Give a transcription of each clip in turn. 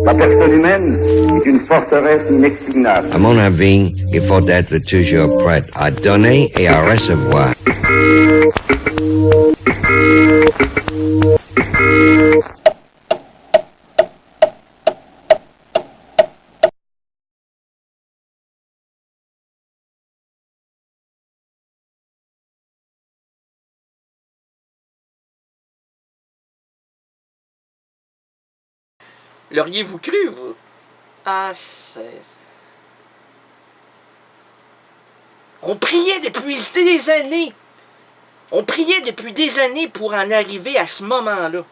La personne humaine est une forteresse inexpugnable. À mon avis, il faut être toujours prêt à donner et à recevoir. L'auriez-vous cru, vous? Ah, On priait depuis des années. On priait depuis des années pour en arriver à ce moment-là.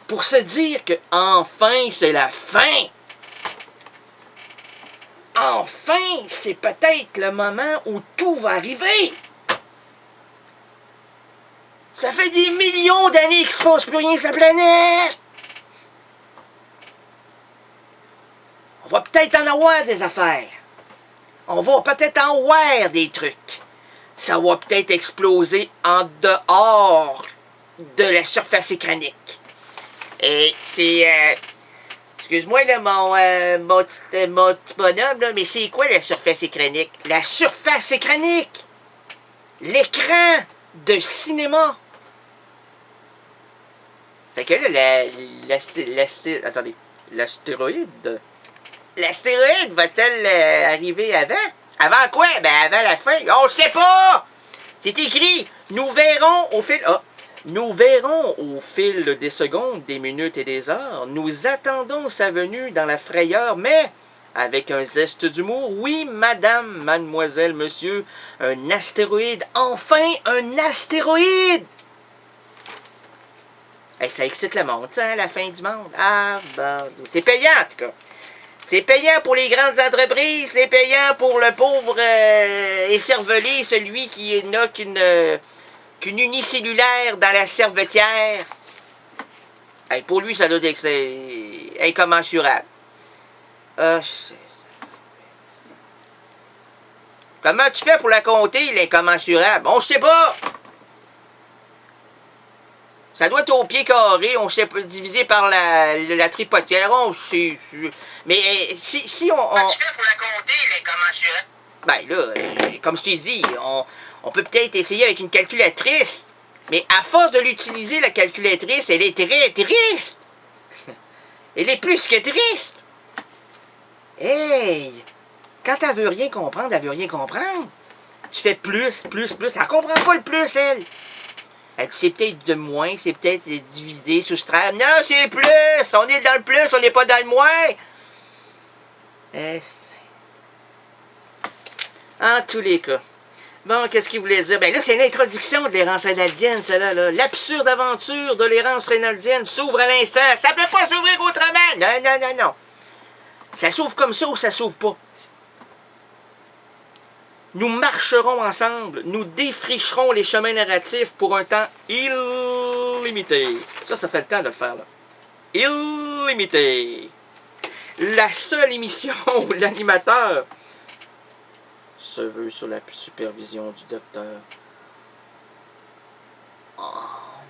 Pour se dire que enfin c'est la fin. Enfin, c'est peut-être le moment où tout va arriver. Ça fait des millions d'années qu'il ne se passe plus rien sur la planète. On va peut-être en avoir des affaires. On va peut-être en avoir des trucs. Ça va peut-être exploser en dehors de la surface écranique. Et c'est... excuse-moi, là, mon petit bonhomme, là, mais c'est quoi la surface écranique? La surface écranique! L'écran de cinéma! Fait que là, attendez, l'astéroïde... L'astéroïde va-t-elle arriver avant? Avant quoi? Ben avant la fin. On sait pas! C'est écrit. Nous verrons au fil... Ah! Nous verrons au fil des secondes, des minutes et des heures. Nous attendons sa venue dans la frayeur, mais avec un zeste d'humour. Oui, madame, mademoiselle, monsieur, un astéroïde. Enfin, un astéroïde! Hey, ça excite le monde, ça, la fin du monde. Ah, ben, c'est payant, en tout cas. C'est payant pour les grandes entreprises, c'est payant pour le pauvre écervelé, celui qui n'a qu'une unicellulaire dans la servetière. Hey, pour lui, ça doit être incommensurable. Comment tu fais pour la compter, l'incommensurable? On ne sait pas! Ça doit être au pied carré, on sait pas, divisé par la tripotière, on sait. Mais si on... Comment tu fais pour la compter, l'incommensurable? Ben là, comme je t'ai dit, on peut peut-être essayer avec une calculatrice, mais à force de l'utiliser, la calculatrice, elle est très triste. Elle est plus que triste. Hey! Quand elle veut rien comprendre, elle veut rien comprendre. Tu fais plus. Elle comprend pas le plus, elle. Elle dit, c'est peut-être de moins, c'est peut-être divisé, soustraire. Non, c'est plus! On est dans le plus, on n'est pas dans le moins! En tous les cas. Bon, qu'est-ce qu'il voulait dire? Ben là, c'est l'introduction de l'errance rénaldienne, celle-là. Là. L'absurde aventure de l'errance rénaldienne s'ouvre à l'instant. Ça peut pas s'ouvrir autrement! Non. Ça s'ouvre comme ça ou ça s'ouvre pas. Nous marcherons ensemble, nous défricherons les chemins narratifs pour un temps illimité. Ça fait le temps de le faire, là. Illimité. La seule émission où l'animateur se veut sous la supervision du docteur. Oh,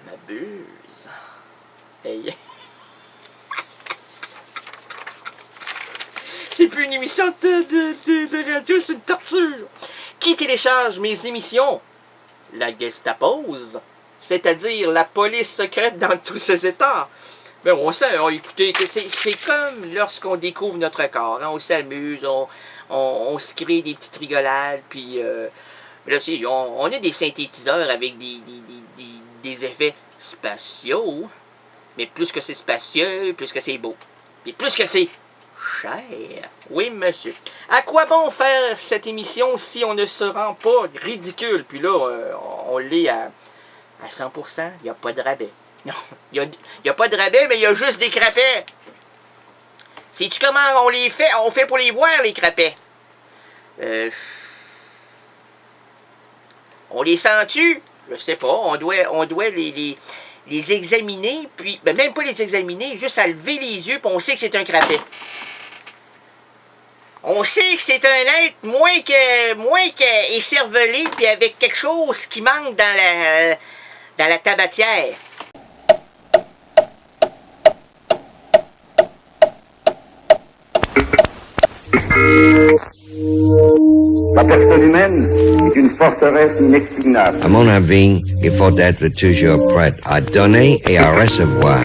m'abuse. Hey. C'est plus une émission de radio, c'est une torture. Qui télécharge mes émissions? La Gestapose, c'est-à-dire la police secrète dans tous ses états. Ben, on sait, écoutez, c'est comme lorsqu'on découvre notre corps. Hein, on s'amuse, on se crée des petites rigolades, puis là, on a des synthétiseurs avec des effets spatiaux. Mais plus que c'est spacieux, plus que c'est beau. Puis plus que c'est cher. Oui, monsieur. À quoi bon faire cette émission si on ne se rend pas ridicule? Puis là, on l'est à 100%. Il n'y a pas de rabais. Non, il n'y a pas de rabais, mais il y a juste des crapets. Sais-tu comment on les fait? On fait pour les voir, les crapets. On les sent-tu? Je sais pas. On doit les examiner, puis ben même pas les examiner, juste à lever les yeux, puis on sait que c'est un crapet. On sait que c'est un être moins que écervelé, puis avec quelque chose qui manque dans la tabatière. La personne humaine est une forteresse inexpugnable. À mon avis, il faut être toujours prêt à donner et à recevoir.